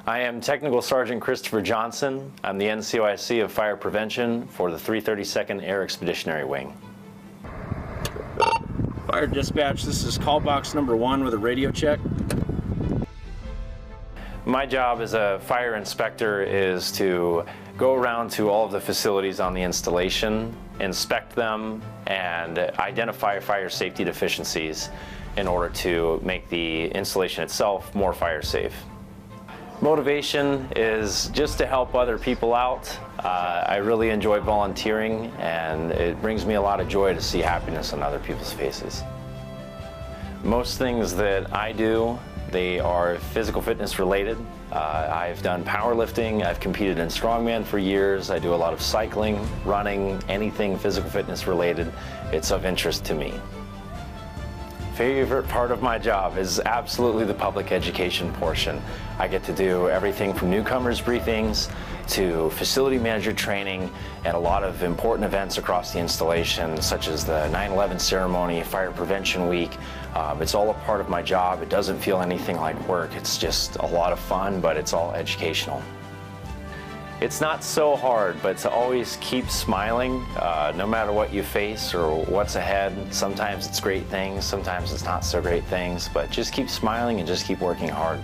I am Technical Sergeant Christopher Johnson. I'm the NCOIC of Fire Prevention for the 332nd Air Expeditionary Wing. Fire dispatch, this is call box number 1 with a radio check. My job as a fire inspector is to go around to all of the facilities on the installation, inspect them, and identify fire safety deficiencies in order to make the installation itself more fire safe. Motivation is just to help other people out. I really enjoy volunteering, and it brings me a lot of joy to see happiness on other people's faces. Most things that I do, they are physical fitness related. I've done powerlifting, I've competed in strongman for years, I do a lot of cycling, running, anything physical fitness related, it's of interest to me. Favorite part of my job is absolutely the public education portion. I get to do everything from newcomers briefings to facility manager training and a lot of important events across the installation, such as the 9/11 ceremony, Fire Prevention Week. It's all a part of my job. It doesn't feel anything like work. It's just a lot of fun, but it's all educational. It's not so hard, but to always keep smiling, no matter what you face or what's ahead. Sometimes it's great things, sometimes it's not so great things, but just keep smiling and just keep working hard.